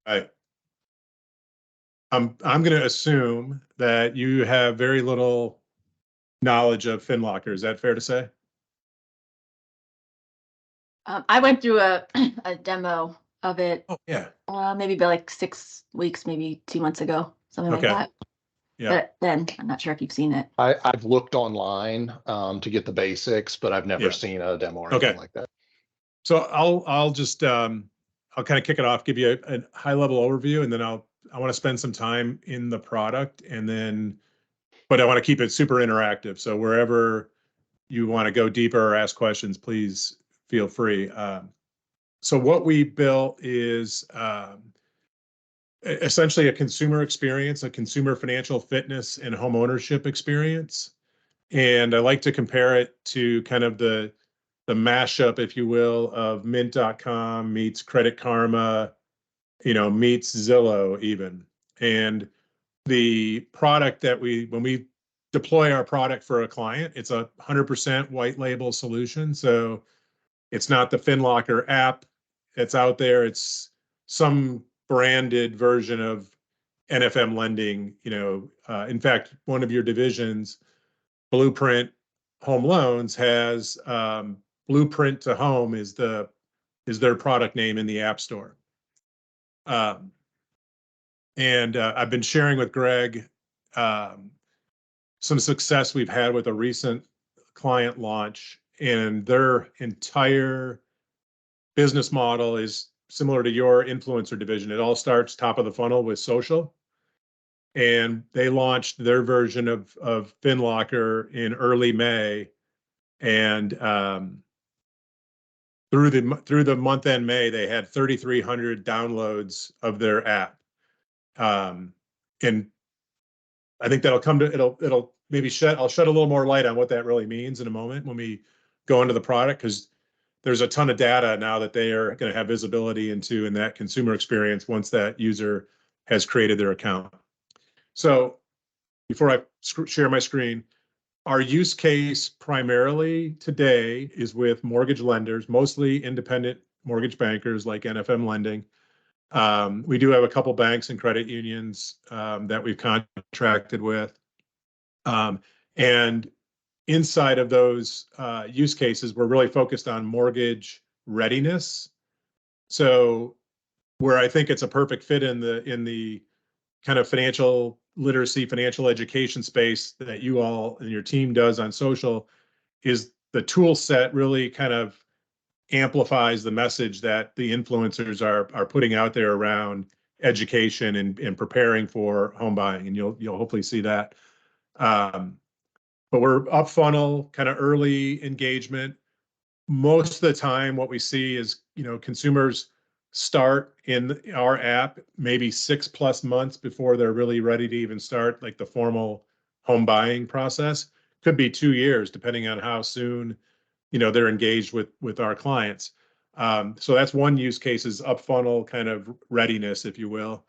Right. I'm going to assume that you have very little knowledge of FinLocker. Is that fair to say? I went through a a demo of it, Oh, yeah. maybe about like 6 weeks, maybe 2 months ago, something like Okay. that. Yeah. But then I'm not sure if you've seen it. I've looked online to get the basics, but I've never Yeah. seen a demo or Okay. anything like that. So I'll just I'll kind of kick it off, give you a high level overview, and then I want to spend some time in the product, and then but I want to keep it super interactive. So wherever you want to go deeper or ask questions, please feel free. So what we built is essentially a consumer experience, a consumer financial fitness and home ownership experience. And I like to compare it to kind of the mashup, if you will, of Mint.com meets Credit Karma, meets Zillow even. And the product that when we deploy our product for a client, it's 100% white label solution. So it's not the FinLocker app that's out there. It's some branded version of NFM lending. In fact, one of your divisions, Blueprint Home Loans, has Blueprint to Home is their product name in the App Store. And I've been sharing with Greg some success we've had with a recent client launch, and their entire business model is similar to your influencer division. It all starts top of the funnel with social, and they launched their version of FinLocker in early May, and through the month end May, they had 3,300 downloads of their app, and I think it'll maybe I'll shed a little more light on what that really means in a moment when we go into the product, because there's a ton of data now that they are going to have visibility into in that consumer experience once that user has created their account. So before I share my screen, our use case primarily today is with mortgage lenders, mostly independent mortgage bankers like NFM Lending. We do have a couple banks and credit unions that we've contracted with. And inside of those use cases, we're really focused on mortgage readiness. So where I think it's a perfect fit in the kind of financial literacy, financial education space that you all and your team does on social is the tool set really kind of amplifies the message that the influencers are putting out there around education and preparing for home buying, and you'll hopefully see that. But we're up funnel, kind of early engagement. Most of the time, what we see is consumers start in our app maybe 6+ months before they're really ready to even start like the formal home buying process. Could be 2 years, depending on how soon they're engaged with our clients. So that's one use case, is up funnel kind of readiness, if you will.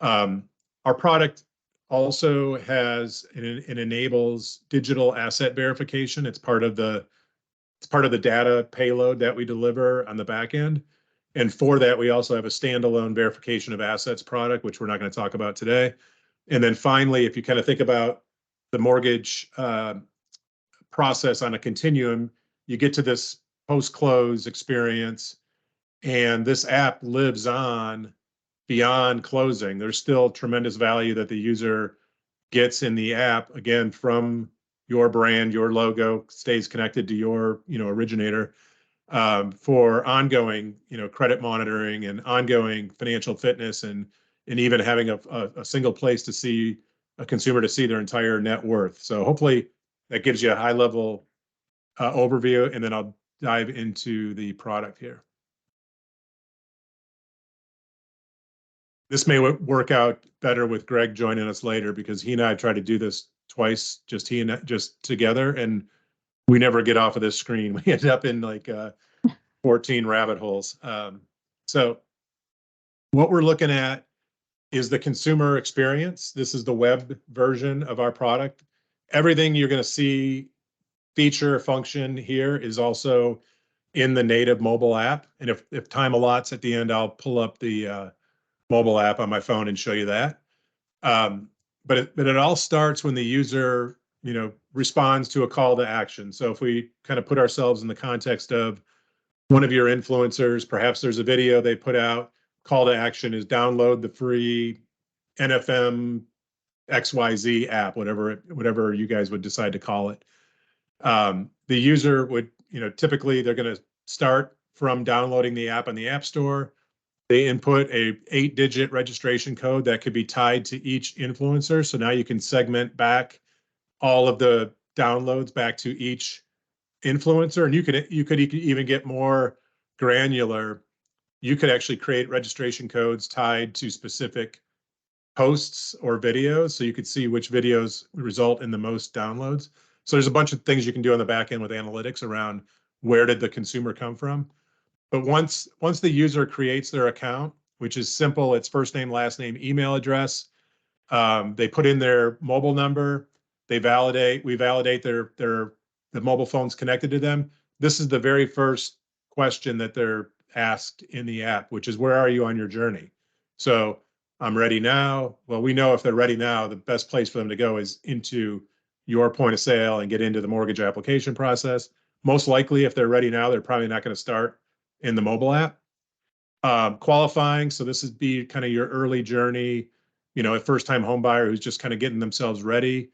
Our product also has it enables digital asset verification. It's part of the data payload that we deliver on the back end. And for that, we also have a standalone verification of assets product, which we're not going to talk about today. And then finally, if you kind of think about the mortgage process on a continuum, you get to this post-close experience, and this app lives on beyond closing. There's still tremendous value that the user gets in the app, again, from your brand, your logo stays connected to your originator, for ongoing credit monitoring and ongoing financial fitness, and even having a single place to see a consumer to see their entire net worth. So hopefully that gives you a high level overview, and then I'll dive into the product here. This may work out better with Greg joining us later, because he and I tried to do this twice, just together, and we never get off of this screen. We end up in like 14 rabbit holes. So what we're looking at is the consumer experience. This is the web version of our product. Everything you're going to see feature function here is also in the native mobile app. And if time allots at the end, I'll pull up the mobile app on my phone and show you that. But it all starts when the user, responds to a call to action. So if we kind of put ourselves in the context of one of your influencers, perhaps there's a video they put out, call to action is download the free NFM XYZ app, whatever you guys would decide to call it. The user would, typically they're going to start from downloading the app on the App Store. They input a 8-digit registration code that could be tied to each influencer. So now you can segment back all of the downloads back to each influencer, and you could even get more granular. You could actually create registration codes tied to specific posts or videos, so you could see which videos result in the most downloads. So there's a bunch of things you can do on the back end with analytics around where did the consumer come from. But once the user creates their account, which is simple, it's first name, last name, email address, they put in their mobile number, we validate the mobile phone's connected to them. This is the very first question that they're asked in the app, which is, where are you on your journey? So I'm ready now. Well, we know if they're ready now, the best place for them to go is into your point of sale and get into the mortgage application process. Most likely, if they're ready now, they're probably not going to start in the mobile app. Qualifying, so this is be kind of your early journey, a first-time home buyer who's just kind of getting themselves ready.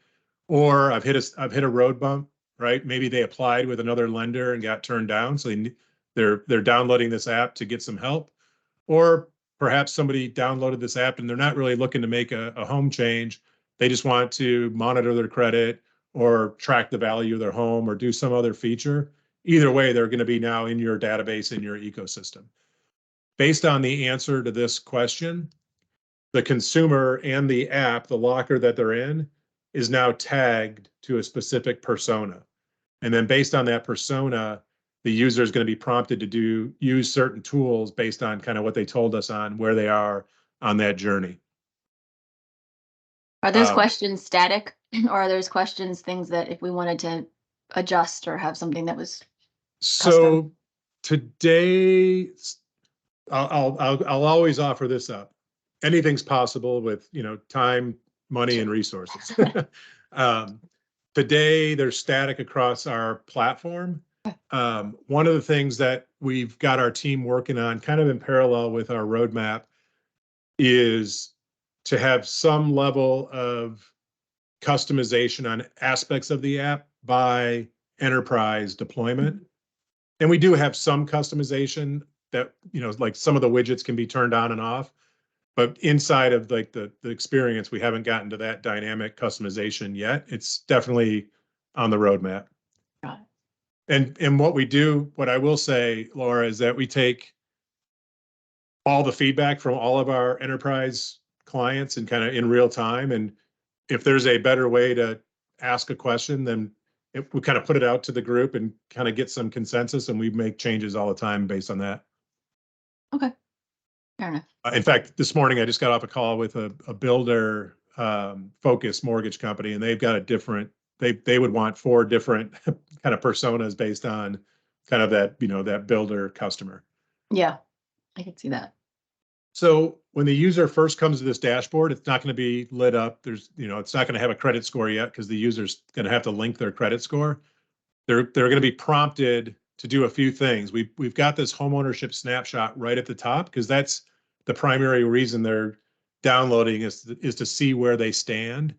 Or I've hit a road bump, right? Maybe they applied with another lender and got turned down, so they're downloading this app to get some help. Or perhaps somebody downloaded this app and they're not really looking to make a home change. They just want to monitor their credit or track the value of their home or do some other feature. Either way, they're going to be now in your database, in your ecosystem. Based on the answer to this question, the consumer and the app, the locker that they're in, is now tagged to a specific persona. And then based on that persona, the user is going to be prompted to use certain tools based on kind of what they told us on where they are on that journey. Are those questions static, or are those questions things that if we wanted to adjust or have something that was so custom? Today, I'll always offer this up. Anything's possible with time, money, and resources. Today, they're static across our platform. One of the things that we've got our team working on, kind of in parallel with our roadmap, is to have some level of customization on aspects of the app by enterprise deployment. And we do have some customization that, like some of the widgets can be turned on and off. But inside of like the experience, we haven't gotten to that dynamic customization yet. It's definitely on the roadmap. Got it. And what I will say, Laura, is that we take all the feedback from all of our enterprise clients and kind of in real time. And if there's a better way to ask a question, then we kind of put it out to the group and kind of get some consensus, and we make changes all the time based on that. Okay. Fair enough. In fact, this morning I just got off a call with a builder focused mortgage company, and they've got a different, they would want 4 different kind of personas based on kind of that, that builder customer. Yeah, I can see that. So when the user first comes to this dashboard, it's not going to be lit up. It's not going to have a credit score yet because the user's going to have to link their credit score. They're going to be prompted to do a few things. We've got this homeownership snapshot right at the top because that's the primary reason they're downloading is to see where they stand.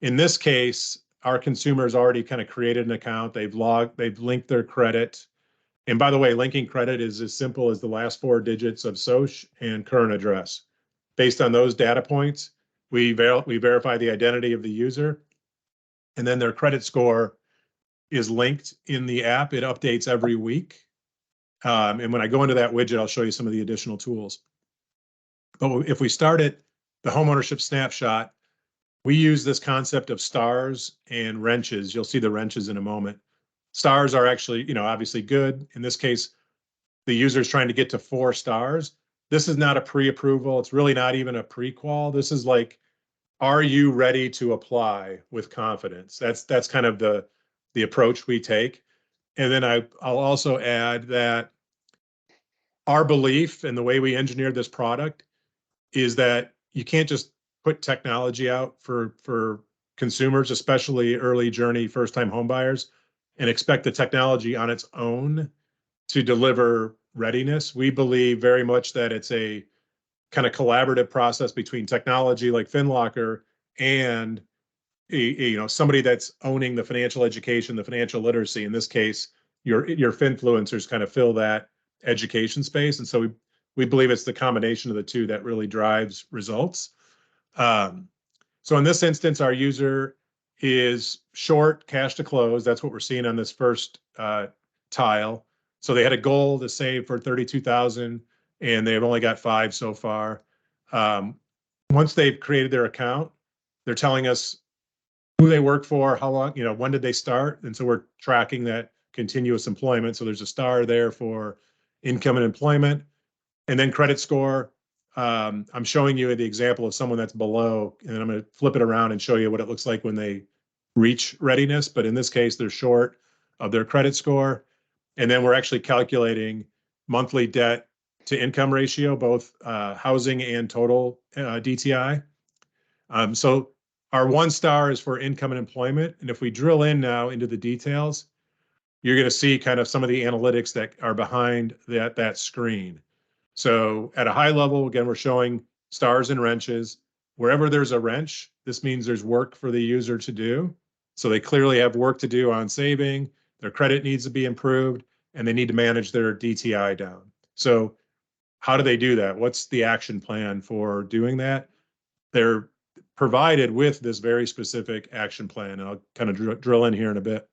In this case, our consumers already kind of created an account. They've linked their credit. And by the way, linking credit is as simple as the last 4 digits of social and current address. Based on those data points, we verify the identity of the user, and then their credit score is linked in the app. It updates every week. And when I go into that widget, I'll show you some of the additional tools. But if we start at the homeownership snapshot, we use this concept of stars and wrenches. You'll see the wrenches in a moment. Stars are actually, obviously good. In this case, the user is trying to get to 4 stars. This is not a pre-approval. It's really not even a pre-qual. This is like, are you ready to apply with confidence? That's kind of the approach we take. And then I'll also add that our belief and the way we engineered this product is that you can't just put technology out for consumers, especially early journey first-time homebuyers, and expect the technology on its own to deliver readiness. We believe very much that it's a kind of collaborative process between technology like FinLocker and somebody that's owning the financial education, the financial literacy. In this case, your finfluencers kind of fill that education space, and so we believe it's the combination of the two that really drives results. So in this instance, our user is short cash to close. That's what we're seeing on this first tile. So they had a goal to save for 32,000, and they've only got 5 so far. Once they've created their account, they're telling us who they work for, how long, when did they start, and so we're tracking that continuous employment. So there's a star there for income and employment, and then credit score. I'm showing you the example of someone that's below, and then I'm going to flip it around and show you what it looks like when they reach readiness. But in this case, they're short of their credit score. And then we're actually calculating monthly debt to income ratio, both housing and total DTI. So our 1 star is for income and employment. And if we drill in now into the details, you're going to see kind of some of the analytics that are behind that screen. So at a high level, again, we're showing stars and wrenches. Wherever there's a wrench, this means there's work for the user to do. So they clearly have work to do on saving, their credit needs to be improved, and they need to manage their DTI down. So how do they do that? What's the action plan for doing that? They're provided with this very specific action plan. I'll kind of drill in here in a bit.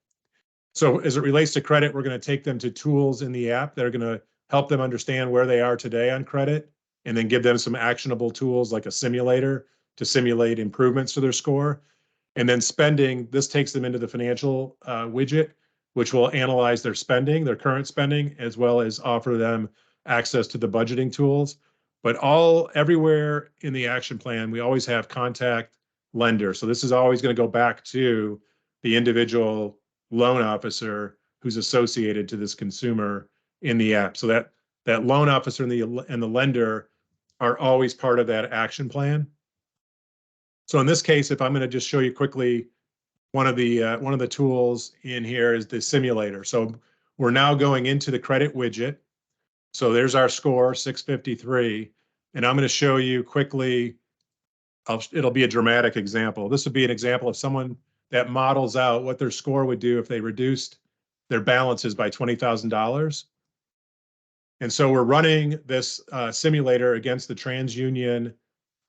So as it relates to credit, we're going to take them to tools in the app that are going to help them understand where they are today on credit, and then give them some actionable tools like a simulator to simulate improvements to their score. And then spending, this takes them into the financial widget, which will analyze their spending, their current spending, as well as offer them access to the budgeting tools. But everywhere in the action plan, we always have contact lender. So this is always going to go back to the individual loan officer who's associated to this consumer in the app. So that loan officer and the lender are always part of that action plan. So in this case, if I'm going to just show you quickly, one of the tools in here is the simulator. So we're now going into the credit widget. So there's our score, 653, and I'm going to show you quickly. It'll be a dramatic example. This would be an example of someone that models out what their score would do if they reduced their balances by $20,000. And so we're running this simulator against the TransUnion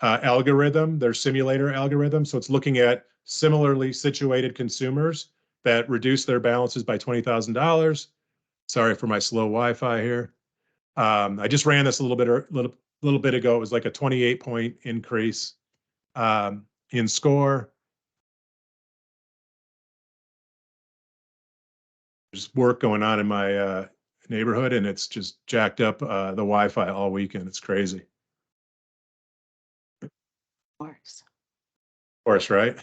algorithm, their simulator algorithm. So it's looking at similarly situated consumers that reduce their balances by $20,000. Sorry for my slow Wi-Fi here. I just ran this a little bit ago. It was like a 28-point increase in score. There's work going on in my neighborhood, and it's just jacked up the Wi-Fi all weekend. It's crazy. Works. Of course, right?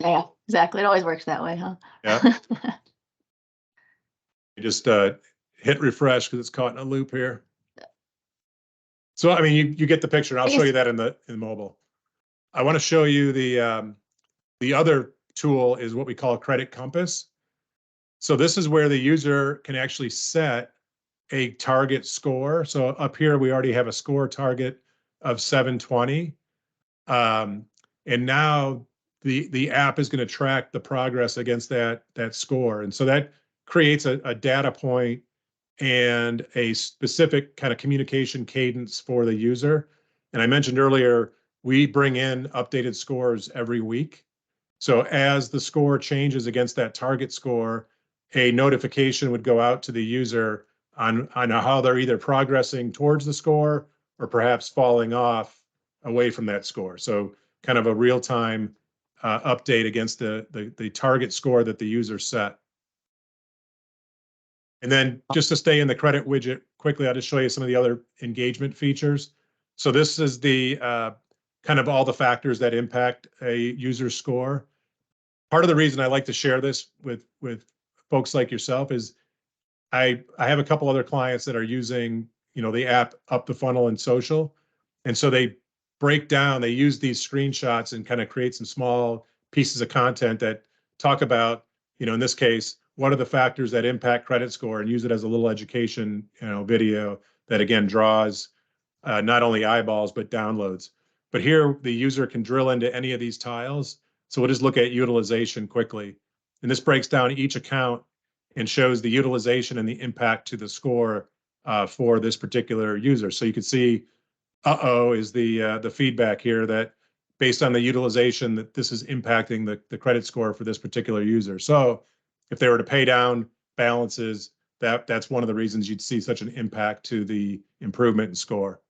Yeah, exactly. It always works that way, huh? Yeah. You just hit refresh because it's caught in a loop here. So I mean, you get the picture. I'll show you that in mobile. I want to show you the other tool is what we call Credit Compass. So this is where the user can actually set a target score. So up here, we already have a score target of 720. And now the app is going to track the progress against that score. And so that creates a data point and a specific kind of communication cadence for the user. And I mentioned earlier, we bring in updated scores every week. So as the score changes against that target score, a notification would go out to the user on how they're either progressing towards the score or perhaps falling off away from that score. So kind of a real-time update against the target score that the user set. And then just to stay in the credit widget quickly, I'll just show you some of the other engagement features. So this is the kind of all the factors that impact a user score. Part of the reason I like to share this with folks like yourself is I have a couple other clients that are using the app up the funnel and social, and so they break down, they use these screenshots and kind of create some small pieces of content that talk about, in this case, what are the factors that impact credit score, and use it as a little education, video that again draws not only eyeballs, but downloads. But here the user can drill into any of these tiles. So we'll just look at utilization quickly. And this breaks down each account and shows the utilization and the impact to the score for this particular user. So you can see, is the feedback here that based on the utilization that this is impacting the credit score for this particular user. So if they were to pay down balances, that's one of the reasons you'd see such an impact to the improvement in score.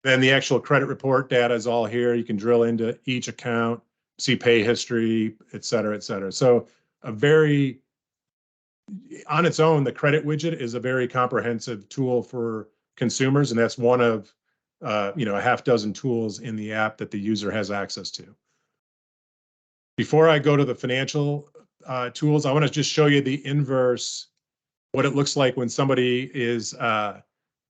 Then the actual credit report data is all here. You can drill into each account, see pay history, et cetera, et cetera. So on its own, the credit widget is a very comprehensive tool for consumers, and that's one of a half dozen tools in the app that the user has access to. Before I go to the financial tools, I want to just show you the inverse, what it looks like when somebody is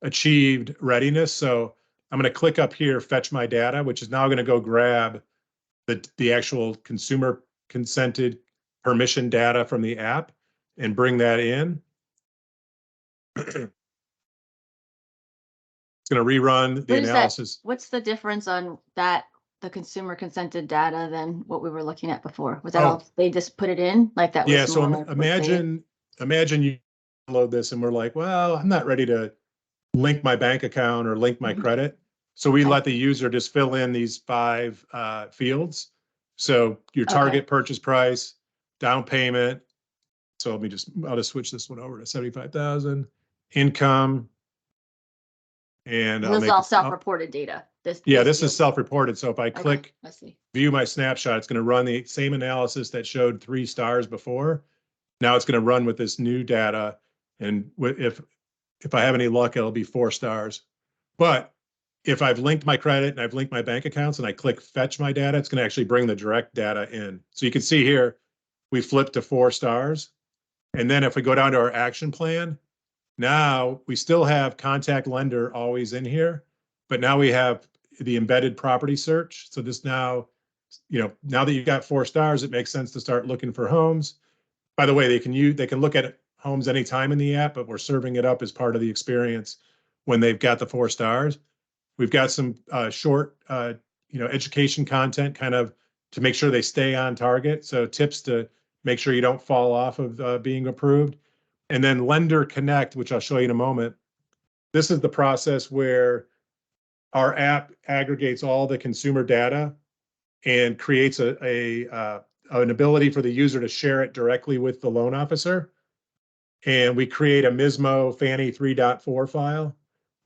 achieved readiness. So I'm going to click up here, fetch my data, which is now going to go grab the actual consumer consented permission data from the app and bring that in. It's going to rerun the analysis. What's the difference on that, the consumer consented data, than what we were looking at before? Was that all they just put it in like that? Yeah. So imagine you download this and we're like, well, I'm not ready to link my bank account or link my credit. So we let the user just fill in these 5 fields. So your target purchase price, down payment. So I'll just switch this one over to 75,000, income. And this is all self-reported data. This is self-reported. So if I click view my snapshot, it's going to run the same analysis that showed 3 stars before. Now it's going to run with this new data. And if I have any luck, it'll be 4 stars. But if I've linked my credit and I've linked my bank accounts and I click fetch my data, it's going to actually bring the direct data in. So you can see here, we flipped to 4 stars. And then if we go down to our action plan, now we still have contact lender always in here, but now we have the embedded property search. So this now, now that you've got 4 stars, it makes sense to start looking for homes. By the way, they can look at homes anytime in the app, but we're serving it up as part of the experience when they've got the 4 stars. We've got some short, education content kind of to make sure they stay on target. So tips to make sure you don't fall off of being approved. And then Lender Connect, which I'll show you in a moment. This is the process where our app aggregates all the consumer data and creates an ability for the user to share it directly with the loan officer. And we create a MISMO Fannie 3.4 file.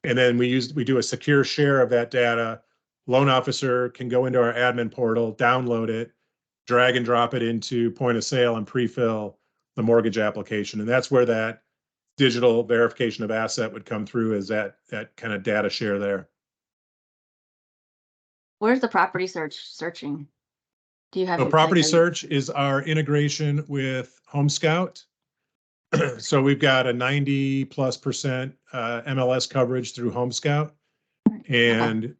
And then we do a secure share of that data. Loan officer can go into our admin portal, download it, drag and drop it into point of sale and pre-fill the mortgage application. And that's where that digital verification of asset would come through, as that kind of data share there. Where's the property searching? Do you have? So property search is our integration with Home Scout. So we've got a 90+% MLS coverage through Home Scout. And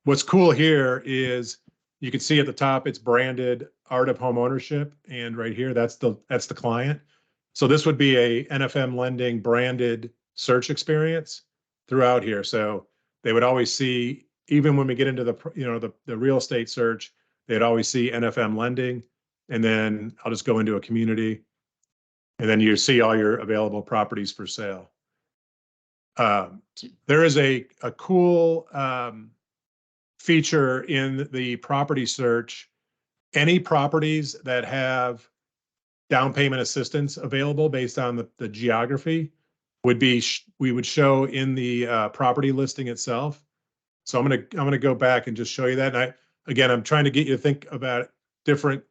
what's cool here is you can see at the top, it's branded Art of Homeownership. And right here, that's the client. So this would be a NFM lending branded search experience throughout here. So they would always see, even when we get into the real estate search, they'd always see NFM lending. And then I'll just go into a community. And then you see all your available properties for sale. There is a cool feature in the property search. Any properties that have down payment assistance available based on the geography we would show in the property listing itself. So I'm gonna go back and just show you that. And I'm trying to get you to think about different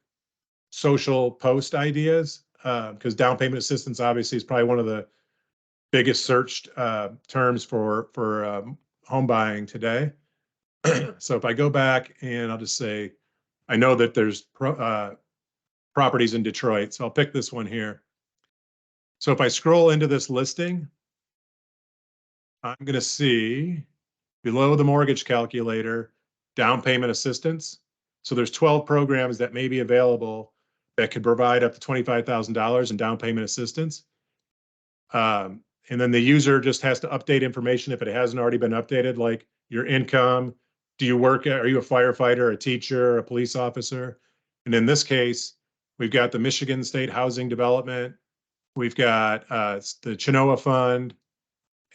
social post ideas. Because down payment assistance obviously is probably one of the biggest searched terms for home buying today. So if I go back and I'll just say, I know that there's properties in Detroit, so I'll pick this one here. So if I scroll into this listing, I'm going to see below the mortgage calculator, down payment assistance. So there's 12 programs that may be available that could provide up to $25,000 in down payment assistance. And then the user just has to update information if it hasn't already been updated, like your income. Do you work, are you a firefighter, a teacher, a police officer? And in this case, we've got the Michigan State Housing Development. We've got the Chenoa Fund,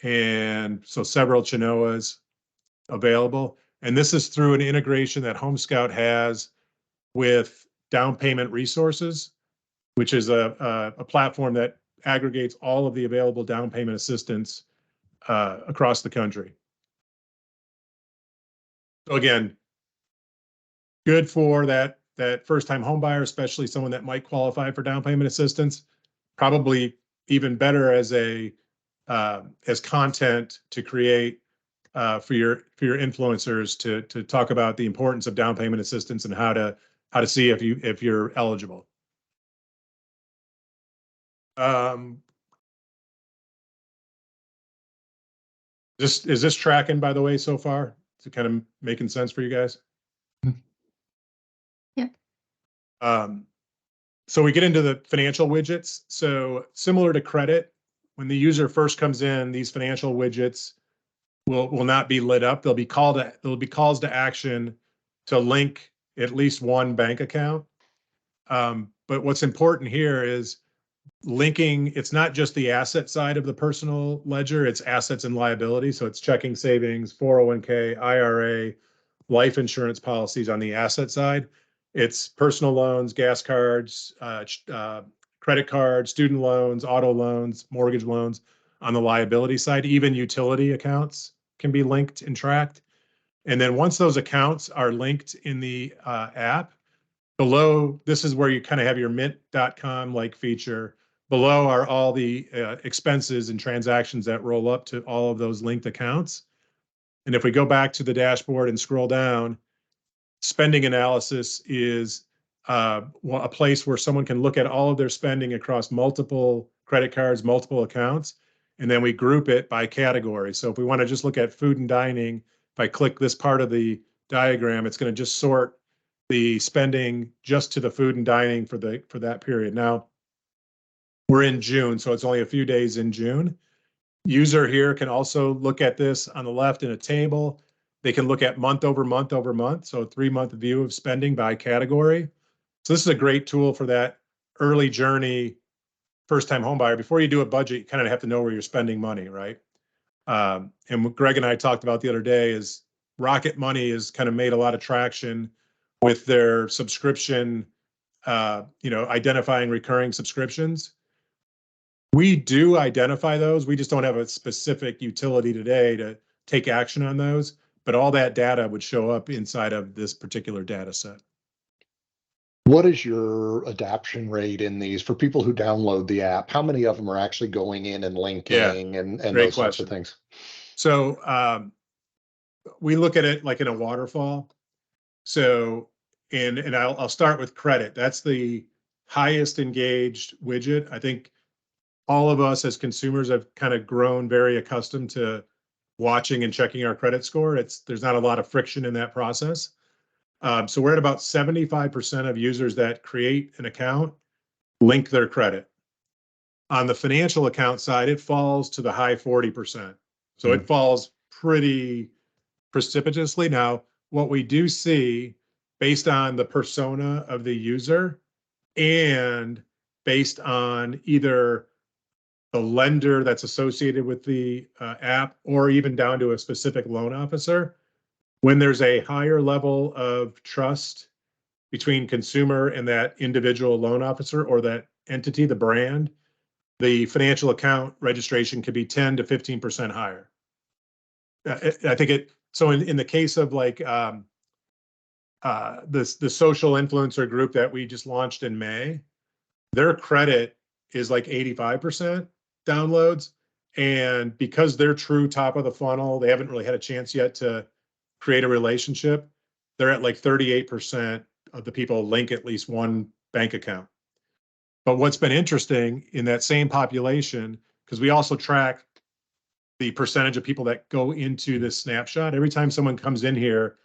and so several Chenoas available. And this is through an integration that HomeScout has with Down Payment Resources, which is a platform that aggregates all of the available down payment assistance across the country. So again, good for that first-time home buyer, especially someone that might qualify for down payment assistance. Probably even better as content to create for your influencers to talk about the importance of down payment assistance and how to see if you're eligible. Is this tracking, by the way, so far? Is it kind of making sense for you guys? Yeah. So we get into the financial widgets. So similar to credit, when the user first comes in, these financial widgets will not be lit up. There'll be calls to action to link at least one bank account. But what's important here is linking, it's not just the asset side of the personal ledger, it's assets and liabilities. So it's checking, savings, 401k, IRA, life insurance policies on the asset side. It's personal loans, gas cards, credit cards, student loans, auto loans, mortgage loans on the liability side. Even utility accounts can be linked and tracked. And then once those accounts are linked in the app, below, this is where you kind of have your mint.com like feature. Below are all the expenses and transactions that roll up to all of those linked accounts. And if we go back to the dashboard and scroll down, spending analysis is a place where someone can look at all of their spending across multiple credit cards, multiple accounts, and then we group it by category. So if we want to just look at food and dining, if I click this part of the diagram, it's going to just sort the spending just to the food and dining for that period. Now, we're in June, so it's only a few days in June. User here can also look at this on the left in a table. They can look at month over month over month, so a 3-month view of spending by category. So this is a great tool for that early journey first-time homebuyer. Before you do a budget, you kind of have to know where you're spending money, right? And what Greg and I talked about the other day is Rocket Money has kind of made a lot of traction with their subscription, identifying recurring subscriptions. We do identify those. We just don't have a specific utility today to take action on those, but all that data would show up inside of this particular data set. What is your adoption rate in these for people who download the app? How many of them are actually going in and linking and those sorts of things? So we look at it like in a waterfall. So, and I'll start with credit. That's the highest engaged widget. I think all of us as consumers have kind of grown very accustomed to watching and checking our credit score. There's not a lot of friction in that process. So we're at about 75% of users that create an account link their credit. On the financial account side, it falls to the high 40%. So it falls pretty precipitously. Now, what we do see based on the persona of the user and based on either the lender that's associated with the app or even down to a specific loan officer, when there's a higher level of trust between consumer and that individual loan officer or that entity, the brand, the financial account registration could be 10 to 15% higher. I think so in the case of like the social influencer group that we just launched in May, their credit is like 85% downloads. And because they're true top of the funnel, they haven't really had a chance yet to create a relationship. They're at like 38% of the people link at least one bank account. But what's been interesting in that same population, because we also track the percentage of people that go into this snapshot. Every time someone comes in here,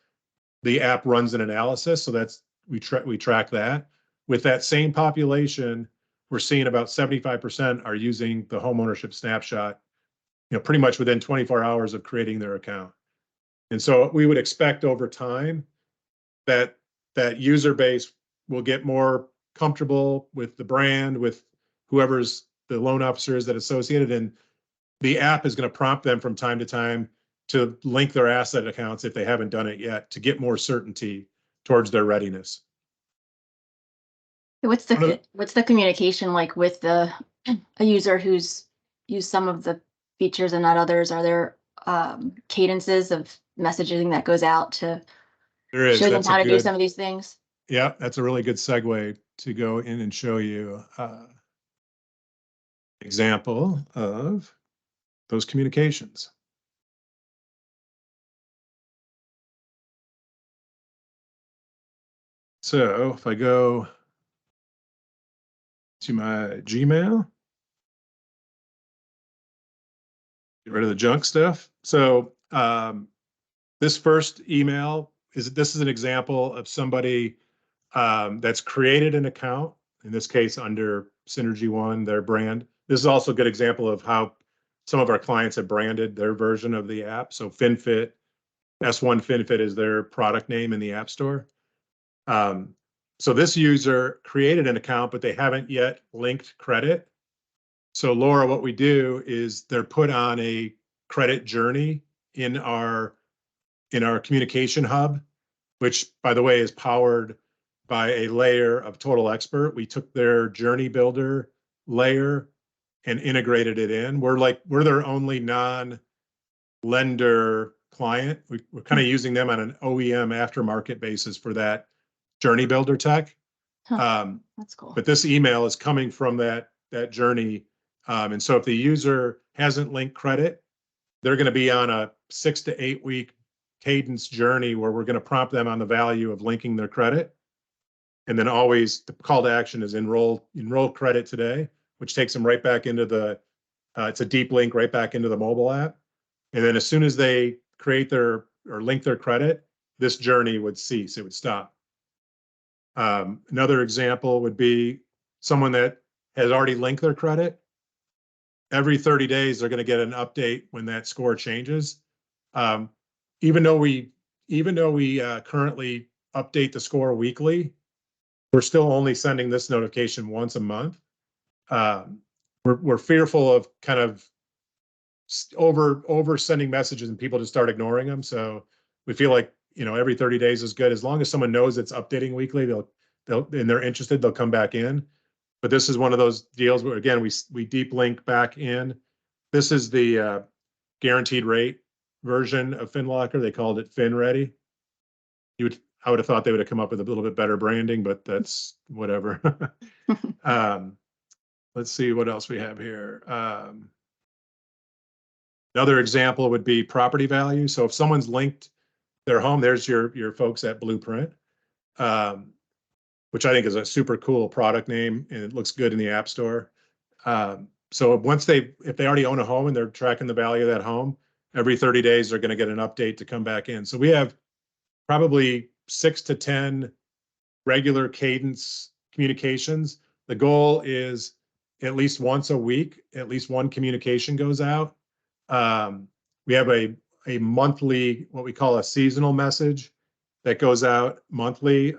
the app runs an analysis. So that's, we track that. With that same population, we're seeing about 75% are using the homeownership snapshot, pretty much within 24 hours of creating their account. And so we would expect over time that that user base will get more comfortable with the brand, with whoever's the loan officer is that associated, and the app is going to prompt them from time to time to link their asset accounts if they haven't done it yet, to get more certainty towards their readiness. What's the communication like with a user who's used some of the features and not others? Are there cadences of messaging that goes out to show them how to do some of these things? Yeah, that's a really good segue to go in and show you example of those communications. So if I go to my Gmail, get rid of the junk stuff. So this first email this is an example of somebody that's created an account, in this case under Synergy One, their brand. This is also a good example of how some of our clients have branded their version of the app. So FinFit, S1 FinFit is their product name in the App Store. So this user created an account, but they haven't yet linked credit. So Laura, what we do is they're put on a credit journey in our communication hub, which, by the way, is powered by a layer of Total Expert. We took their journey builder layer and integrated it in. We're their only non-lender client. We're kind of using them on an OEM aftermarket basis for that journey builder tech. That's cool. But this email is coming from that journey. And so if the user hasn't linked credit, they're going to be on a 6 to 8 week cadence journey where we're going to prompt them on the value of linking their credit. And then always the call to action is enroll credit today, which takes them right back into the, it's a deep link right back into the mobile app. And then as soon as they create or link their credit, this journey would cease, it would stop. Another example would be someone that has already linked their credit. Every 30 days, they're going to get an update when that score changes. Even though we currently update the score weekly, we're still only sending this notification once a month. We're fearful of kind of over sending messages and people just start ignoring them. So we feel like, every 30 days is good. As long as someone knows it's updating weekly, and they're interested, they'll come back in. But this is one of those deals where, again, we deep link back in. This is the guaranteed rate version of FinLocker. They called it FinReady. I would have thought they would have come up with a little bit better branding, but that's whatever. Let's see what else we have here. Another example would be property value. So if someone's linked their home, there's your folks at Blueprint, which I think is a super cool product name, and it looks good in the App Store. So if they already own a home and they're tracking the value of that home, every 30 days they're going to get an update to come back in. So we have probably 6 to 10 regular cadence communications. The goal is at least once a week, at least one communication goes out. We have a monthly, what we call a seasonal message that goes out monthly.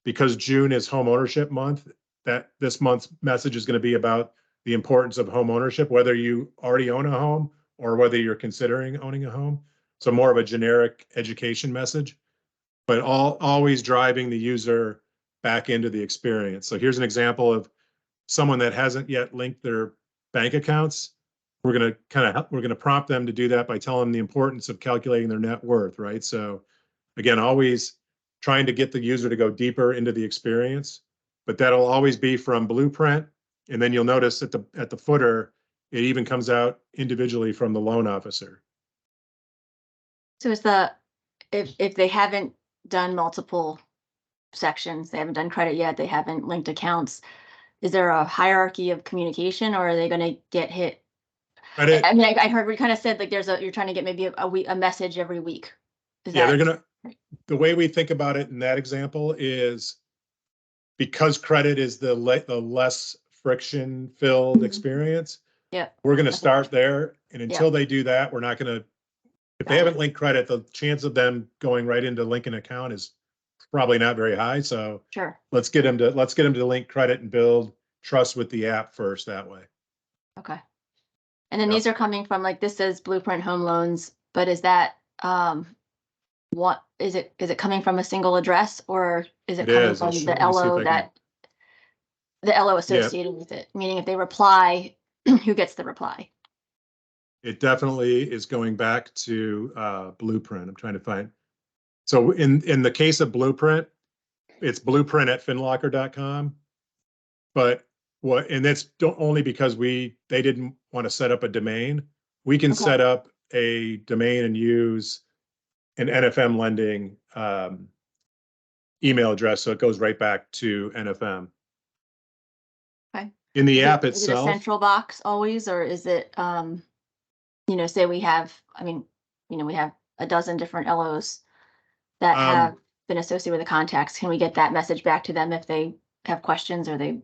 Because June is Homeownership Month, that this month's message is going to be about the importance of home ownership, whether you already own a home or whether you're considering owning a home. So more of a generic education message, but always driving the user back into the experience. So here's an example of someone that hasn't yet linked their bank accounts. We're going to prompt them to do that by telling them the importance of calculating their net worth, right? So again, always trying to get the user to go deeper into the experience, but that'll always be from Blueprint. And then you'll notice at the footer, it even comes out individually from the loan officer. So if they haven't done multiple sections, they haven't done credit yet, they haven't linked accounts, is there a hierarchy of communication, or are they going to get hit Credit, I mean, I heard we kind of said like you're trying to get maybe a message every week. Is yeah, that the way we think about it in that example is because credit is the less friction filled experience. Yeah. We're going to start there. And until they do that, we're not going to, if they haven't linked credit, the chance of them going right into link an account is probably not very high. So Sure. let's get them to link credit and build trust with the app first that way. Okay. And then these are coming from, like, this says Blueprint Home Loans, but is that, what is it coming from a single address, or is it coming from the LO the LO associated with it? Meaning if they reply, who gets the reply? It definitely is going back to Blueprint. I'm trying to find. So in the case of Blueprint, it's blueprint@finlocker.com. But and that's only because they didn't want to set up a domain. We can set up a domain and use an NFM lending email address, so it goes right back to NFM. Okay. In the app itself, is it a central box always, or is it say we have, we have a dozen different LOs that have been associated with the contacts. Can we get that message back to them if they have questions or they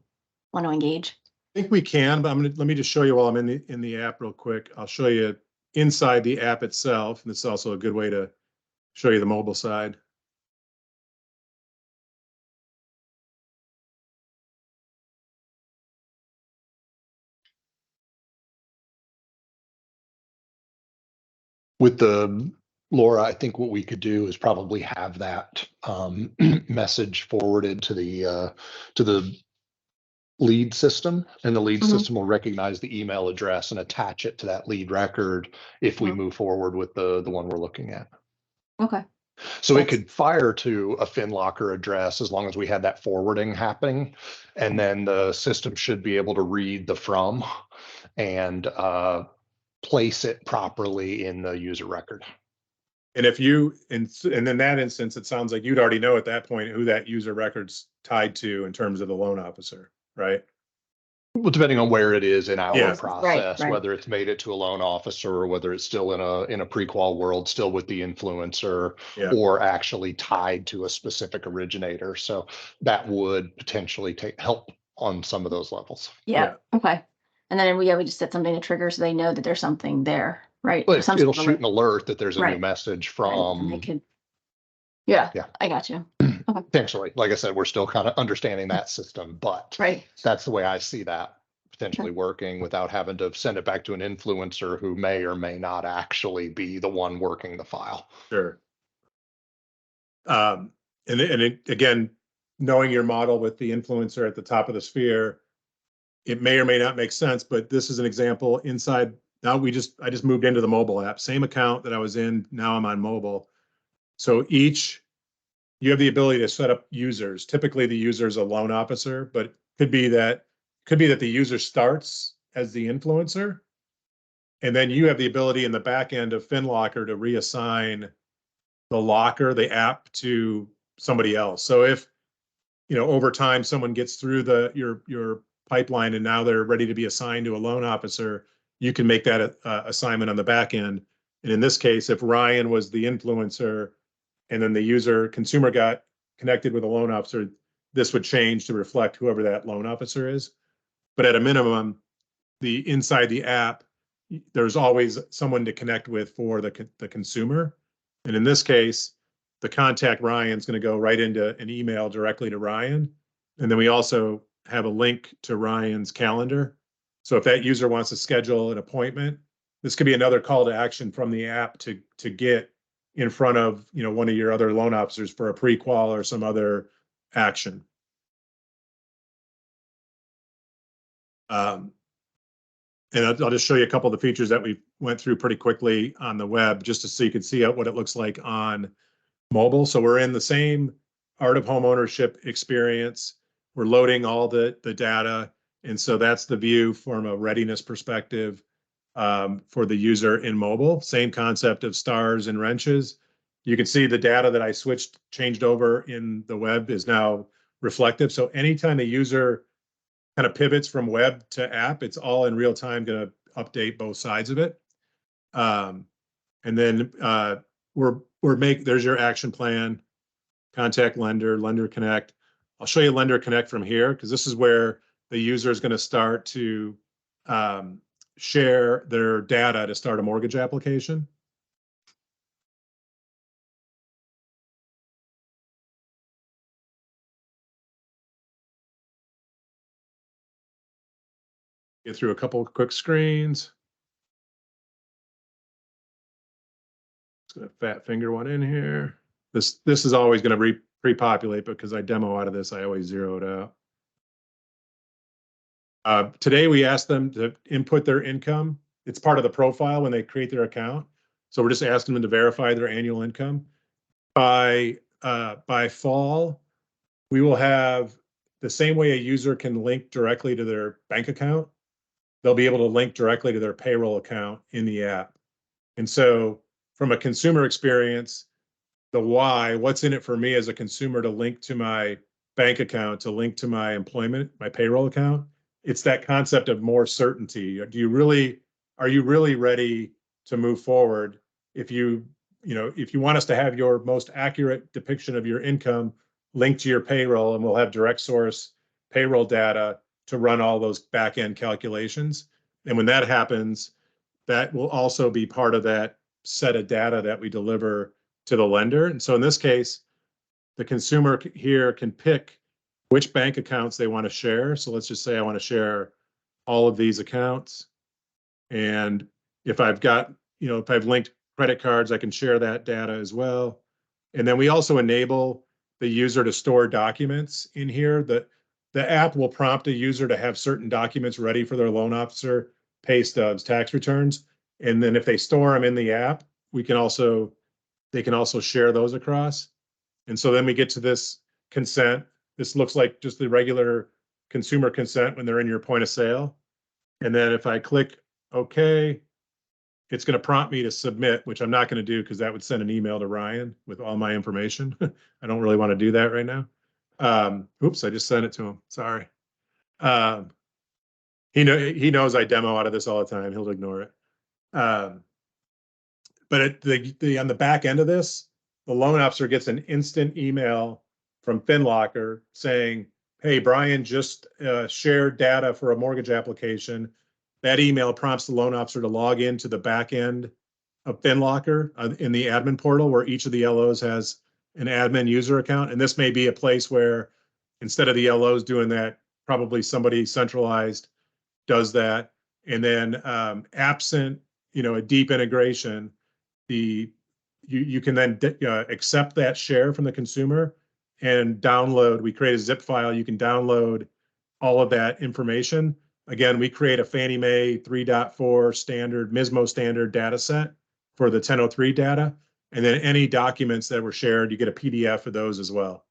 want to engage? I think we can, but let me just show you while I'm in the app real quick. I'll show you inside the app itself, and this is also a good way to show you the mobile side. With the Laura, I think what we could do is probably have that message forwarded to the lead system, and the lead system will recognize the email address and attach it to that lead record if we move forward with the one we're looking at. Okay. So it could fire to a FinLocker address as long as we had that forwarding happening, and then the system should be able to read the from and place it properly in the user record. And if and in that instance, it sounds like you'd already know at that point who that user record's tied to in terms of the loan officer, right? Well, depending on where it is in our Yeah. process, Right. whether it's made it to a loan officer or whether it's still in a pre-qual world, still with the influencer, or actually tied to a specific originator. So that would potentially help on some of those levels. Yeah. Okay. And then we just set something to trigger so they know that there's something there, right? But it'll shoot an alert that there's a new message from. And they could. Yeah. I got you. Okay. Potentially, like I said, we're still kind of understanding that system, but that's the way I see that potentially working without having to send it back to an influencer who may or may not actually be the one working the file. Sure. Again, knowing your model with the influencer at the top of the sphere, it may or may not make sense, but this is an example inside. Now I just moved into the mobile app, same account that I was in. Now I'm on mobile. So you have the ability to set up users. Typically the user is a loan officer, but could be that the user starts as the influencer. And then you have the ability in the back end of FinLocker to reassign the app to somebody else. So if, over time someone gets through your pipeline and now they're ready to be assigned to a loan officer, you can make that assignment on the back end. And in this case, if Ryan was the influencer and then the consumer got connected with a loan officer, this would change to reflect whoever that loan officer is. But at a minimum, inside the app, there's always someone to connect with for the consumer. And in this case, the contact Ryan's going to go right into an email directly to Ryan. And then we also have a link to Ryan's calendar. So if that user wants to schedule an appointment, this could be another call to action from the app to get in front of one of your other loan officers for a pre-qual or some other action. And I'll just show you a couple of the features that we went through pretty quickly on the web, just so you can see what it looks like on mobile. So we're in the same Art of Homeownership experience. We're loading all the data. And so that's the view from a readiness perspective for the user in mobile. Same concept of stars and wrenches. You can see the data that I changed over in the web is now reflective. So anytime a user kind of pivots from web to app, it's all in real time going to update both sides of it. And then there's your action plan, contact lender, lender connect. I'll show you lender connect from here because this is where the user is going to start to share their data to start a mortgage application. Get through a couple of quick screens. Just gonna fat finger one in here. This is always going to pre-populate because I demo out of this. I always zero it out. Today we asked them to input their income. It's part of the profile when they create their account. So we're just asking them to verify their annual income. By fall, we will have the same way a user can link directly to their bank account. They'll be able to link directly to their payroll account in the app. And so from a consumer experience, the why, what's in it for me as a consumer to link to my bank account, to link to my employment, my payroll account, it's that concept of more certainty. Are you really ready to move forward? If you want us to have your most accurate depiction of your income linked to your payroll, and we'll have direct source payroll data to run all those back end calculations. And when that happens, that will also be part of that set of data that we deliver to the lender. And so in this case, the consumer here can pick which bank accounts they want to share. So let's just say I want to share all of these accounts. And if I've got, if I've linked credit cards, I can share that data as well. And then we also enable the user to store documents in here. The app will prompt a user to have certain documents ready for their loan officer, pay stubs, tax returns. And then if they store them in the app, they can also share those across. And so then we get to this consent. This looks like just the regular consumer consent when they're in your point of sale. And then if I click OK, it's going to prompt me to submit, which I'm not going to do because that would send an email to Ryan with all my information. I don't really want to do that right now. Oops, I just sent it to him. Sorry. He knows I demo out of this all the time. He'll ignore it. But on the back end of this, the loan officer gets an instant email from FinLocker saying, hey, Brian just shared data for a mortgage application. That email prompts the loan officer to log into the back end of FinLocker in the admin portal where each of the LOs has an admin user account. And this may be a place where instead of the LOs doing that, probably somebody centralized does that. And then absent, a deep integration, you can then accept that share from the consumer and download. We create a zip file. You can download all of that information. Again, we create a Fannie Mae 3.4 standard, MISMO standard data set for the 1003 data. And then any documents that were shared, you get a PDF of those as well.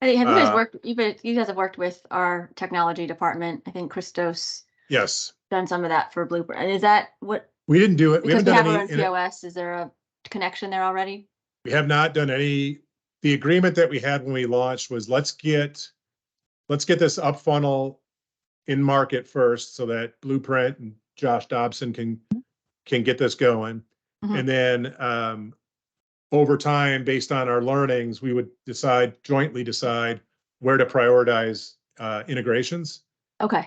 Have you guys worked? You guys have worked with our technology department. I think Christos. Yes. Done some of that for Blueprint. And is that what we didn't do it? Because we have our own POS. Is there a connection there already? We have not done any. The agreement that we had when we launched was let's get this up funnel in market first, so that Blueprint and Josh Dobson can get this going, and then over time, based on our learnings, we would jointly decide where to prioritize integrations. Okay.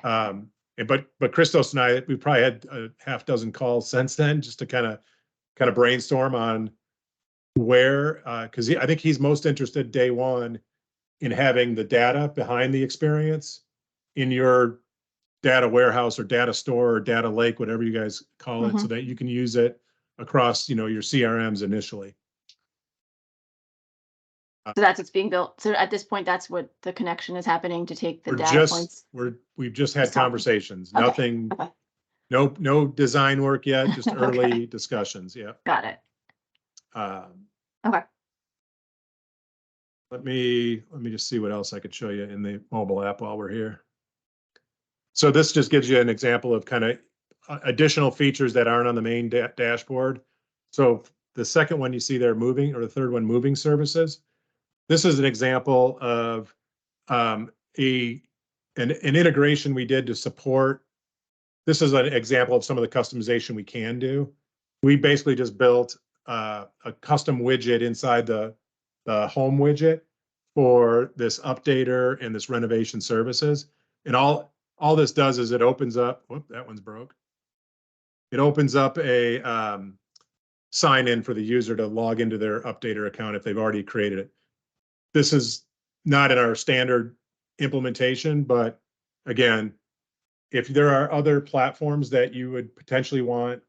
But Christos and I, we probably had a half dozen calls since then just to kind of brainstorm on where, because I think he's most interested day one in having the data behind the experience in your data warehouse or data store or data lake, whatever you guys call it, so that you can use it across, your CRMs initially. So that's what's being built. So at this point, that's what the connection is happening to take the data points. We've just had conversations. Okay. Nothing. Okay. No design work yet. Just early discussions. Yeah. Got it. Okay. Let me just see what else I could show you in the mobile app while we're here. So this just gives you an example of kind of additional features that aren't on the main dashboard. So the second one you see there, moving, or the third one, moving services. This is an example of a an integration we did to support. This is an example of some of the customization we can do. We basically just built a custom widget inside the home widget for this updater and this renovation services. And all this does is it opens up, whoop, that one's broke. It opens up a sign in for the user to log into their updater account if they've already created it. This is not in our standard implementation, but again, if there are other platforms that you would potentially want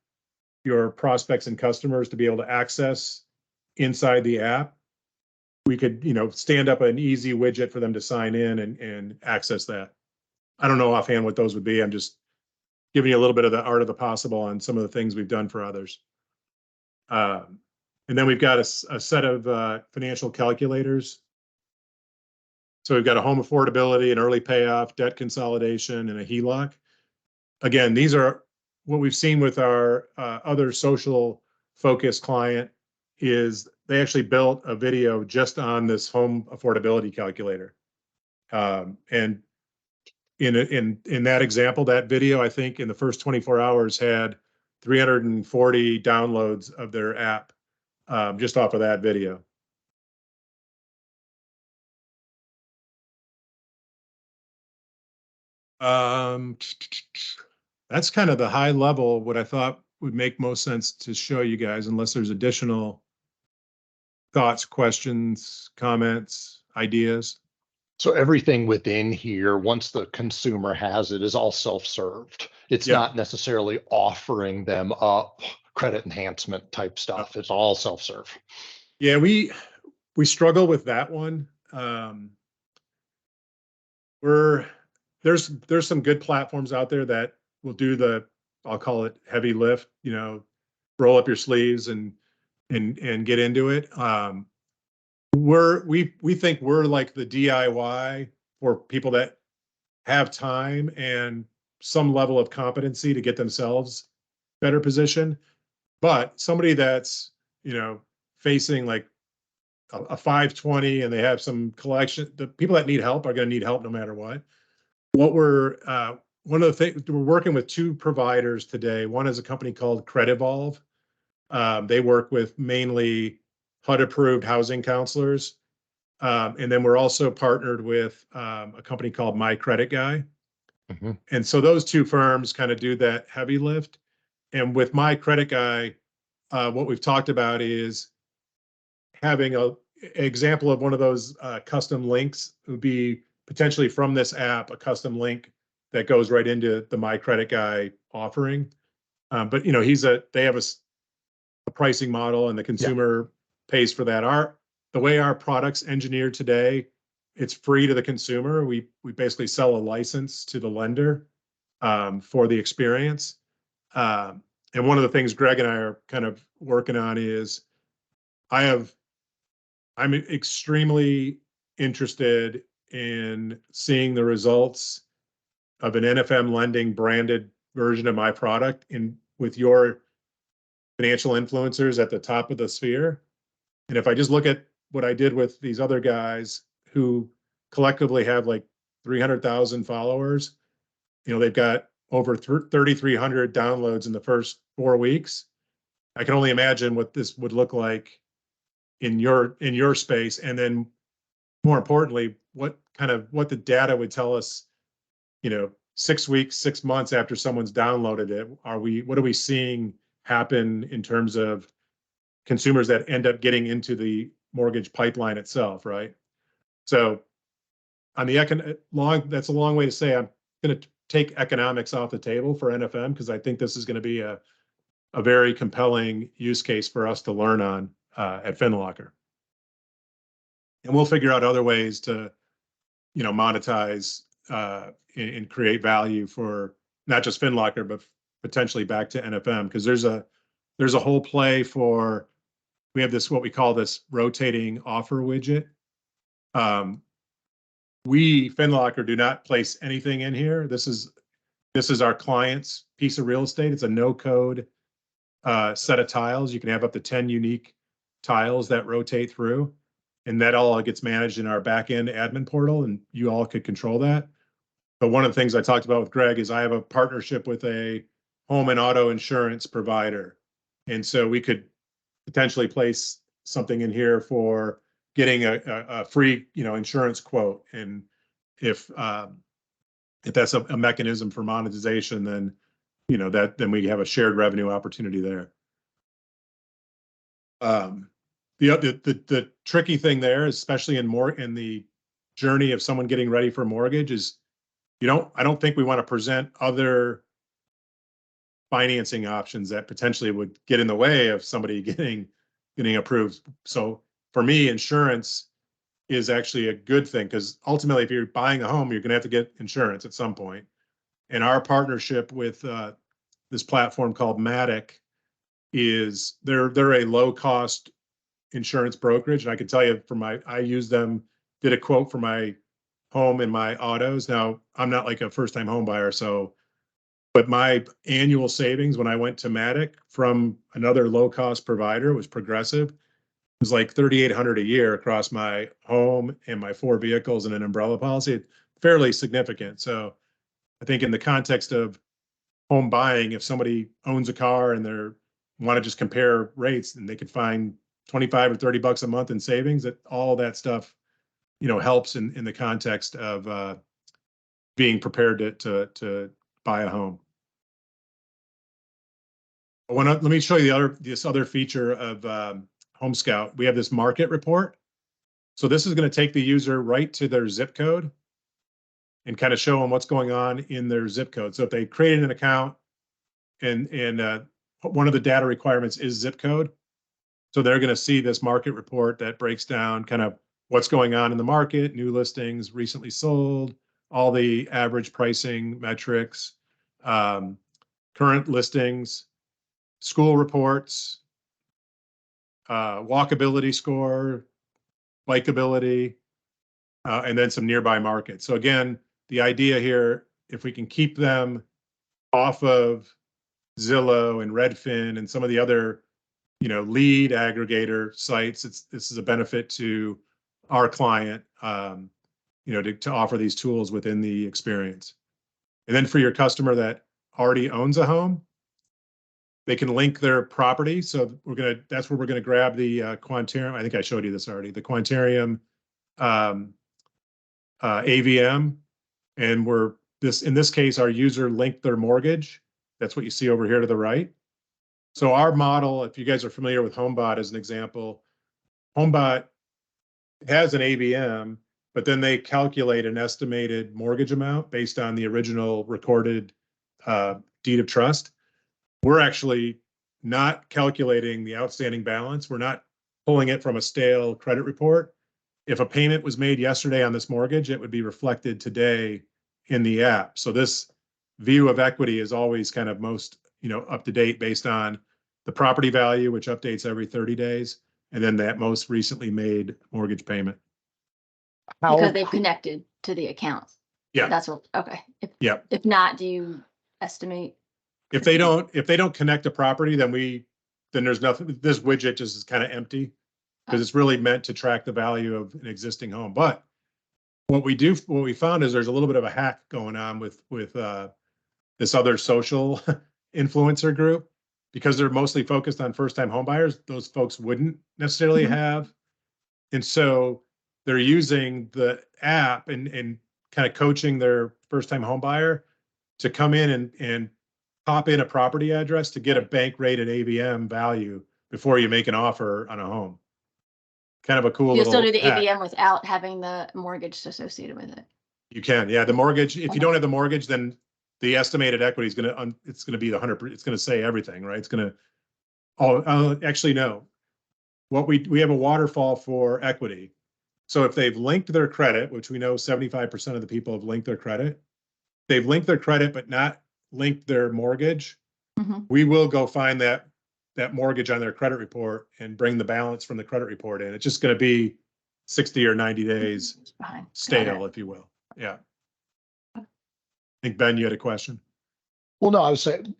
your prospects and customers to be able to access inside the app, we could, stand up an easy widget for them to sign in and access that. I don't know offhand what those would be. I'm just giving you a little bit of the art of the possible on some of the things we've done for others. And then we've got a set of financial calculators. So we've got a home affordability, an early payoff, debt consolidation, and a HELOC. Again, these are what we've seen with our other social focused client is they actually built a video just on this home affordability calculator. And in that example, that video, I think in the first 24 hours had 340 downloads of their app just off of that video. That's kind of the high level, what I thought would make most sense to show you guys, unless there's additional thoughts, questions, comments, ideas. So everything within here, once the consumer has it, is all self-served. It's not necessarily offering them up credit enhancement type stuff. It's all self-serve. Yeah, we struggle with that one. There's some good platforms out there that will do the, I'll call it heavy lift, roll up your sleeves and get into it. We think we're like the DIY for people that have time and some level of competency to get themselves better positioned. But somebody that's, facing like a 520 and they have some collection, the people that need help are going to need help no matter what. One of the things, we're working with two providers today. One is a company called Credivolve. They work with mainly HUD-approved housing counselors. And then we're also partnered with a company called My Credit Guy. Mm-hmm. And so those two firms kind of do that heavy lift. And with My Credit Guy, what we've talked about is having an example of one of those custom links would be potentially from this app, a custom link that goes right into the My Credit Guy offering. But they have a pricing model and the consumer pays for that. The way our product's engineered today, it's free to the consumer. We basically sell a license to the lender for the experience. And one of the things Greg and I are kind of working on is I'm extremely interested in seeing the results of an NFM lending branded version of my product with your financial influencers at the top of the sphere. And if I just look at what I did with these other guys who collectively have like 300,000 followers, they've got over 3,300 downloads in the first 4 weeks. I can only imagine what this would look like in your space. And then more importantly, what the data would tell us, 6 weeks, 6 months after someone's downloaded it, what are we seeing happen in terms of consumers that end up getting into the mortgage pipeline itself, right? So on the that's a long way to say I'm going to take economics off the table for NFM because I think this is going to be a very compelling use case for us to learn on at FinLocker. And we'll figure out other ways to, monetize and create value for not just FinLocker, but potentially back to NFM because there's a whole play for. We have what we call this rotating offer widget. We FinLocker do not place anything in here. This is our client's piece of real estate. It's a no-code set of tiles. You can have up to 10 unique tiles that rotate through, and that all gets managed in our back-end admin portal, and you all could control that. But one of the things I talked about with Greg is I have a partnership with a home and auto insurance provider. And so we could potentially place something in here for getting a free, insurance quote. And if that's a mechanism for monetization, then, then we have a shared revenue opportunity there. The tricky thing there, especially in the journey of someone getting ready for a mortgage, is I don't think we want to present other financing options that potentially would get in the way of somebody getting approved. So for me, insurance is actually a good thing, because ultimately, if you're buying a home, you're going to have to get insurance at some point. And our partnership with this platform called Matic is they're a low cost insurance brokerage. And I can tell you I use them, did a quote for my home and my autos. Now, I'm not like a first time home buyer, but my annual savings when I went to Matic from another low cost provider was Progressive. It was like $3,800 a year across my home and my 4 vehicles and an umbrella policy. Fairly significant. So I think in the context of home buying, if somebody owns a car and they want to just compare rates, and they could find 25 or 30 bucks a month in savings, that all that stuff, helps in the context of being prepared to buy a home. Let me show you this other feature of Home Scout. We have this market report. So this is going to take the user right to their zip code and kind of show them what's going on in their zip code. So if they created an account and one of the data requirements is zip code, so they're going to see this market report that breaks down kind of what's going on in the market, new listings, recently sold, all the average pricing metrics, current listings, school reports, walkability score, bikeability, and then some nearby markets. So again, the idea here, if we can keep them off of Zillow and Redfin and some of the other, lead aggregator sites, this is a benefit to our client, to offer these tools within the experience. And then for your customer that already owns a home, they can link their property. So that's where we're gonna grab the Quantarium. I think I showed you this already. The Quantarium AVM, and in this case, our user linked their mortgage. That's what you see over here to the right. So our model, if you guys are familiar with HomeBot as an example, HomeBot has an AVM, but then they calculate an estimated mortgage amount based on the original recorded deed of trust. We're actually not calculating the outstanding balance. We're not pulling it from a stale credit report. If a payment was made yesterday on this mortgage, it would be reflected today in the app. So this view of equity is always kind of most, up to date based on the property value, which updates every 30 days, and then that most recently made mortgage payment. Because they've connected to the accounts. Yeah. That's what, okay. Yeah. If not, do you estimate? If they don't connect a property, then there's nothing. This widget just is kind of empty, because it's really meant to track the value of an existing home. But what we found is there's a little bit of a hack going on with this other social influencer group, because they're mostly focused on first-time home buyers. Those folks wouldn't necessarily have, and so they're using the app and kind of coaching their first-time home buyer to come in and pop in a property address to get a bank-rated AVM value before you make an offer on a home. Kind of a cool You'll little still do the hack. AVM without having the mortgage associated with it. You can, yeah. The mortgage, if you don't have the mortgage, then the estimated equity is it's gonna be 100%. It's gonna say everything, right? It's gonna. Actually, no. We have a waterfall for equity. So if they've linked their credit, which we know 75% of the people have linked their credit, they've linked their credit but not linked their mortgage. Mm-hmm. We will go find that mortgage on their credit report and bring the balance from the credit report in. It's just going to be 60 or 90 days stale, if you will. Yeah. I think, Ben, you had a question. Well, no, I was saying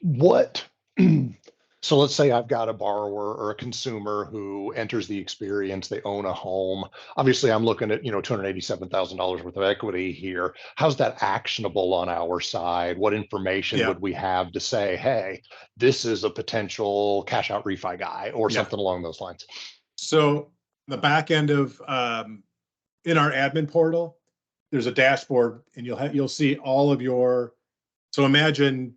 what, So let's say I've got a borrower or a consumer who enters the experience, they own a home. Obviously, I'm looking at, $287,000 worth of equity here. How's that actionable on our side? What information Yeah, would we have to say, hey, this is a potential cash out refi guy or yeah. something along those lines? So the back end of in our admin portal, there's a dashboard, and you'll see all of your. So imagine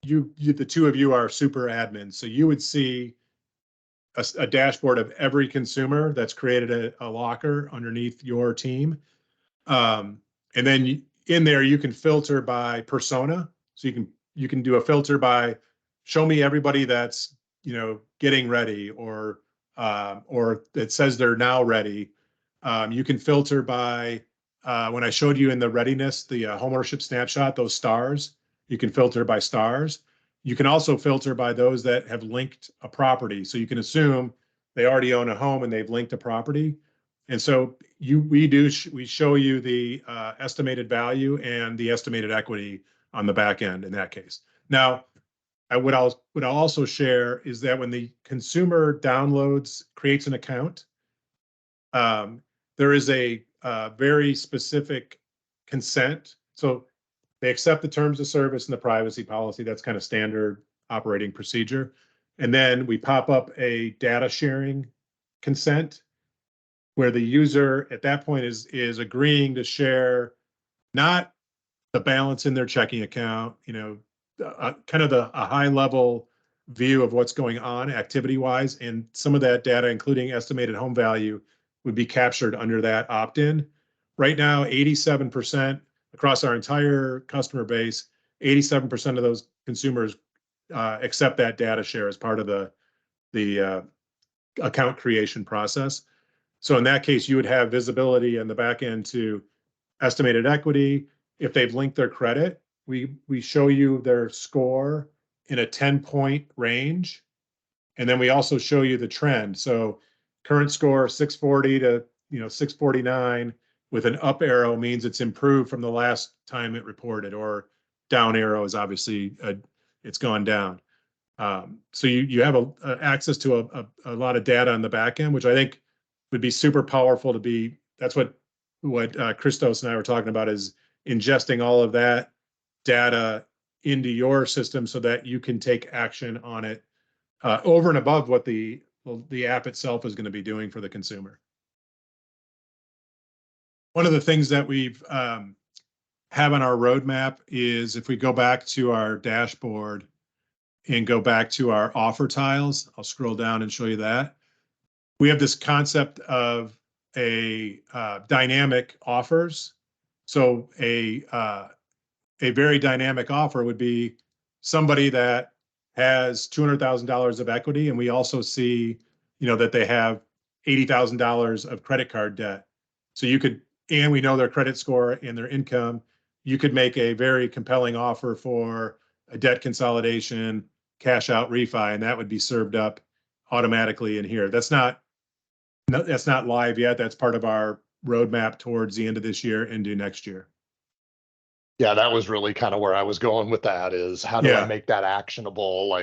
the two of you are super admins, so you would see a dashboard of every consumer that's created a locker underneath your team. And then in there, you can filter by persona. So you can do a filter by show me everybody that's getting ready or that says they're now ready. You can filter by when I showed you in the readiness, the homeownership snapshot, those stars. You can filter by stars. You can also filter by those that have linked a property. So you can assume they already own a home and they've linked a property. And so we show you the estimated value and the estimated equity on the back end in that case. Now, what I'll also share is that when the consumer creates an account, there is a very specific consent. So they accept the terms of service and the privacy policy. That's kind of standard operating procedure. And then we pop up a data sharing consent where the user at that point is agreeing to share not the balance in their checking account, kind of a high level view of what's going on activity wise. And some of that data, including estimated home value, would be captured under that opt-in. Right now, 87% across our entire customer base, 87% of those consumers accept that data share as part of the account creation process. So in that case, you would have visibility on the back end to estimated equity. If they've linked their credit, we show you their score in a 10-point range. And then we also show you the trend. So current score 640 to 649 with an up arrow means it's improved from the last time it reported, or down arrow is obviously it's gone down. So you have access to a lot of data on the back end, which I think would be super powerful that's what Christos and I were talking about, is ingesting all of that data into your system so that you can take action on it over and above what the app itself is going to be doing for the consumer. One of the things that we've have on our roadmap is, if we go back to our dashboard and go back to our offer tiles, I'll scroll down and show you that. We have this concept of a dynamic offers. So a very dynamic offer would be somebody that has $200,000 of equity, and we also see, that they have $80,000 of credit card debt. So and we know their credit score and their income. You could make a very compelling offer for a debt consolidation, cash out refi, and that would be served up automatically in here. That's not live yet. That's part of our roadmap towards the end of this year into next year. Yeah, that was really kind of where I was going with that, is how do I make that actionable?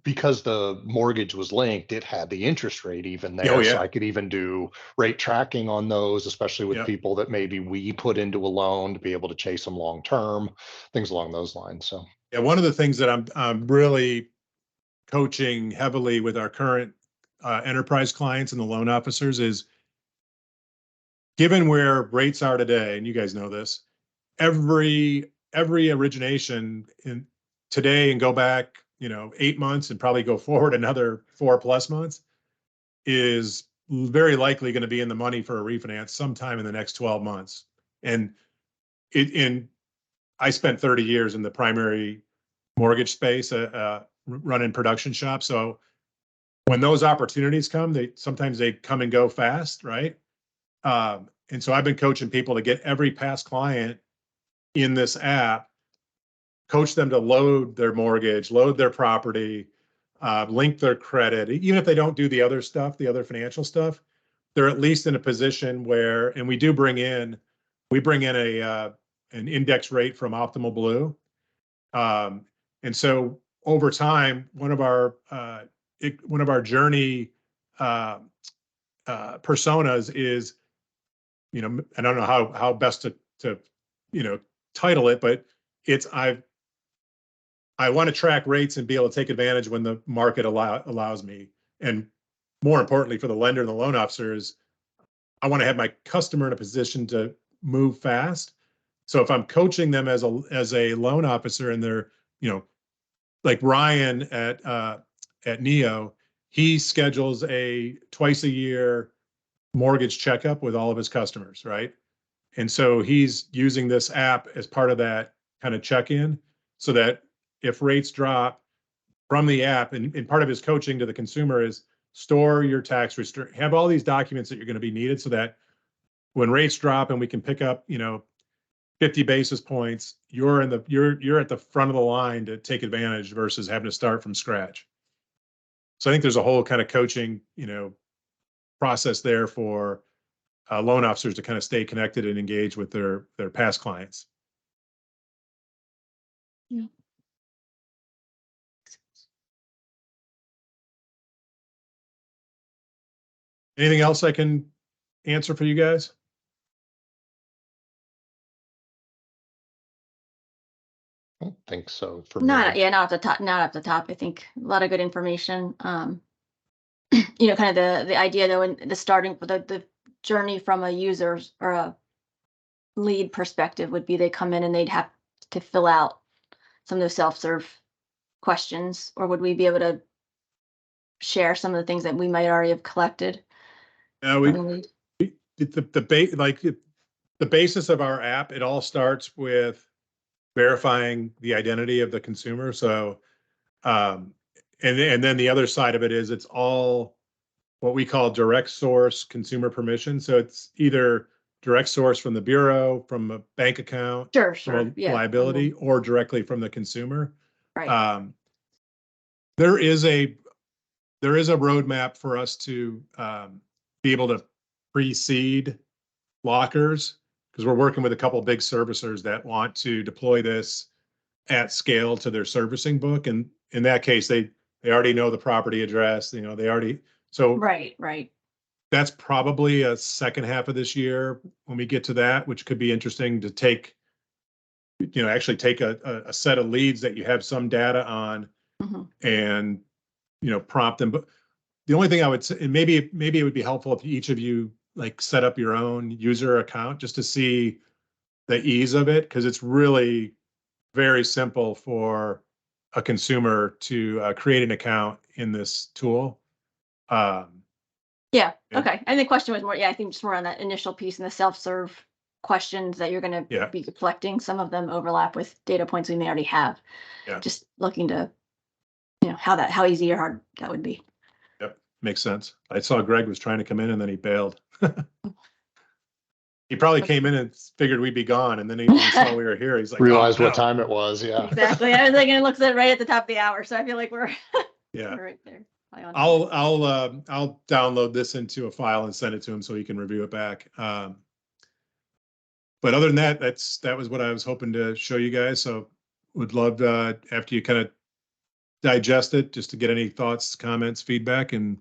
Because the mortgage was linked, it had the interest rate even there. Oh, yeah. So I could even do rate tracking on those, especially with people that maybe we put into a loan to be able to chase them long term, things along those lines. So yeah, one of the things that I'm really coaching heavily with our current enterprise clients and the loan officers is, given where rates are today, and you guys know this, every origination in today and go back 8 months and probably go forward another 4+ months is very likely going to be in the money for a refinance sometime in the next 12 months. And I spent 30 years in the primary mortgage space, running production shops. So when those opportunities come, sometimes they come and go fast, right? And so I've been coaching people to get every past client in this app, coach them to load their mortgage, load their property, link their credit. Even if they don't do the other stuff, the other financial stuff, they're at least in a position where, and we bring in an index rate from Optimal Blue. And so over time, one of our journey personas is, I don't know how best to title it, but it's I want to track rates and be able to take advantage when the market allows me. And more importantly, for the lender and the loan officers, I want to have my customer in a position to move fast. So if I'm coaching them as a loan officer and they're, like Ryan at Neo, he schedules a twice a year mortgage checkup with all of his customers, right? And so he's using this app as part of that kind of check-in, so that if rates drop from the app, and part of his coaching to the consumer is store your tax return, have all these documents that you're going to be needed, so that when rates drop and we can pick up, 50 basis points, you're at the front of the line to take advantage versus having to start from scratch. So I think there's a whole kind of coaching, process there for loan officers to kind of stay connected and engage with their past clients. Yeah. Anything else I can answer for you guys? I don't think so for me. Not off the top. Not off the top. I think a lot of good information. Kind of the idea though, and the starting for the journey from a user or a lead perspective would be they come in and they'd have to fill out some of those self-serve questions, or would we be able to share some of the things that we might already have collected? The basis of our app, it all starts with verifying the identity of the consumer. So, and then the other side of it is it's all what we call direct source consumer permission. So it's either direct source from the bureau, from a bank account, Sure, from a yeah, liability, or directly from the consumer. Right. There is a roadmap for us to be able to pre-seed lockers, because we're working with a couple of big servicers that want to deploy this at scale to their servicing book. And in that case, they already know the property address, they already, so Right. that's probably a second half of this year when we get to that, which could be interesting to take, actually take a set of leads that you have some data on, and, prompt them. But the only thing I would say, and maybe it would be helpful if each of you like set up your own user account just to see the ease of it, because it's really very simple for a consumer to create an account in this tool. Yeah. Okay. And the question was more, I think just more on that initial piece and the self-serve questions that you're going to be collecting. Some of them overlap with data points we may already have. Yeah. Just looking to, how easy or hard that would be. Yep. Makes sense. I saw Greg was trying to come in and then he bailed. He probably came in and figured we'd be gone, and then he saw we were here. He's like, realized what time it was. Yeah, exactly. I was like, and it looks at right at the top of the hour, so I feel like we're we're right there. I'll download this into a file and send it to him so he can review it back. But other than that, that was what I was hoping to show you guys. So would love after you kind of digest it, just to get any thoughts, comments, feedback, and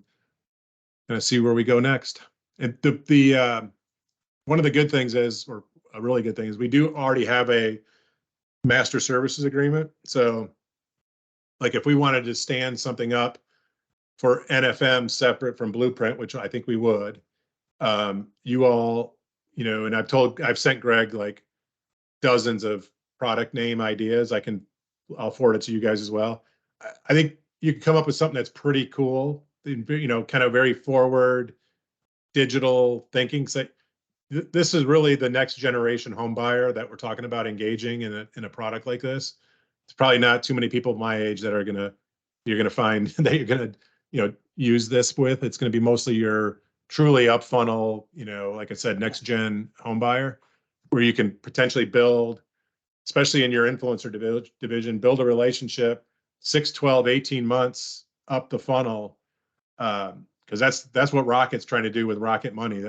kind of see where we go next. And the one of the good things is, or a really good thing is, we do already have a master services agreement. So like if we wanted to stand something up for NFM separate from Blueprint, which I think we would, you all, and I've sent Greg like dozens of product name ideas. I'll forward it to you guys as well. I think you can come up with something that's pretty cool, kind of very forward digital thinking. So this is really the next generation home buyer that we're talking about engaging in a product like this. It's probably not too many people my age that you're gonna find that you're gonna use this with. It's going to be mostly your truly up funnel, like I said, next gen home buyer, where you can potentially build, especially in your influencer division, build a relationship 6, 12, 18 months up the funnel. Because that's what Rocket's trying to do with Rocket Money.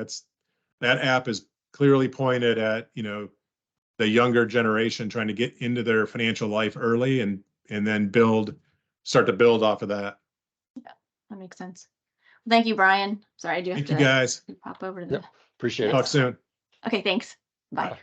That app is clearly pointed at, the younger generation trying to get into their financial life early and then build start to build off of that. That makes sense. Thank you, Brian. Sorry, I do have Thank you to guys. pop over to the. Yep. Appreciate Talk it. soon. Okay, thanks. Bye. Bye.